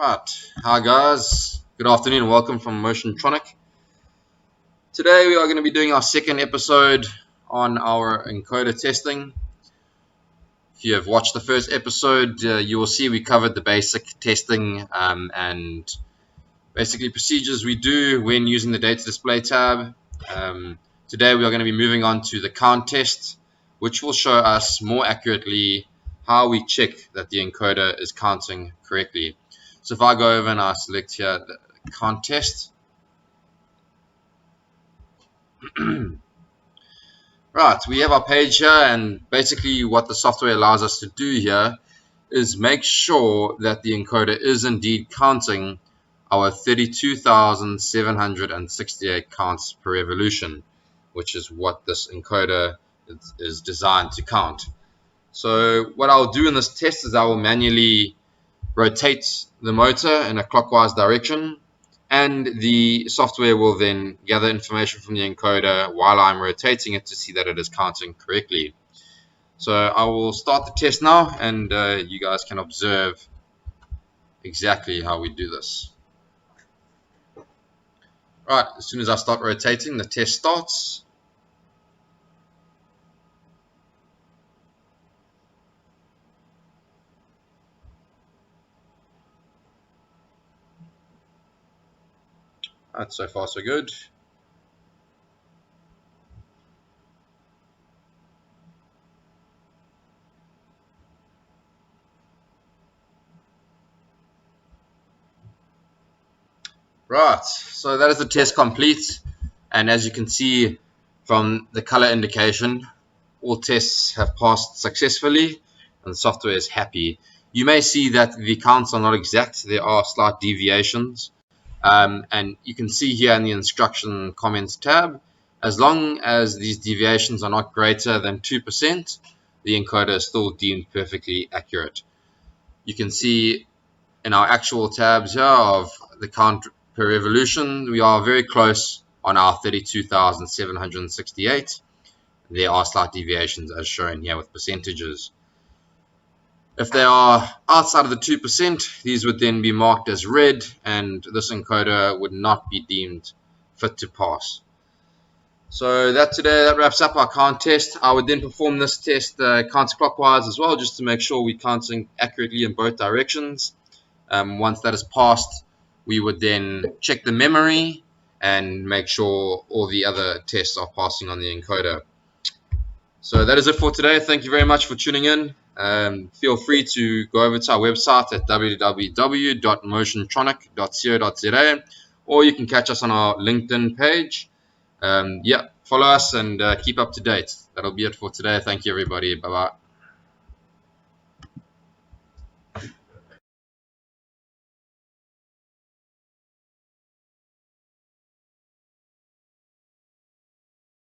Right, hi guys, good afternoon, welcome from Motion Tronic. Today we are going to be doing our second episode on our encoder testing. If you have watched the first episode, you will see we covered the basic testing and basically procedures we do when using the data display tab. Today we are going to be moving on to the count test, which will show us more accurately how we check that the encoder is counting correctly. So if I go over and I select here the count test, right, we have our page here, and basically what the software allows us to do here is make sure that the encoder is indeed counting our 32,768 counts per revolution, which is what this encoder is designed to count. So what I'll do in this test is I will manually rotate the motor in a clockwise direction, and the software will then gather information from the encoder while I'm rotating it to see that it is counting correctly. So I will start the test now, and you guys can observe exactly how we do this. Right, as soon as I start rotating, the test starts. Right, so far so good. Right, so that is the test complete, and as you can see from the color indication, all tests have passed successfully and the software is happy. You may see that the counts are not exact, there are slight deviations, and you can see here in the instruction comments tab, as long as these deviations are not greater than 2%, the encoder is still deemed perfectly accurate. You can see in our actual tabs here of the count per revolution, we are very close on our 32,768. There are slight deviations as shown here with percentages. If they are outside of the 2%, these would then be marked as red, and this encoder would not be deemed fit to pass. So that wraps up our count test. I would then perform this test counterclockwise as well, just to make sure we're counting accurately in both directions. Once that is passed, we would then check the memory and make sure all the other tests are passing on the encoder. So that is it for today. Thank you very much for tuning in. Feel free to go over to our website at www.motiontronic.co.za, or you can catch us on our LinkedIn page. Follow us and keep up to date. That'll be it for today. Thank you, everybody. Bye-bye.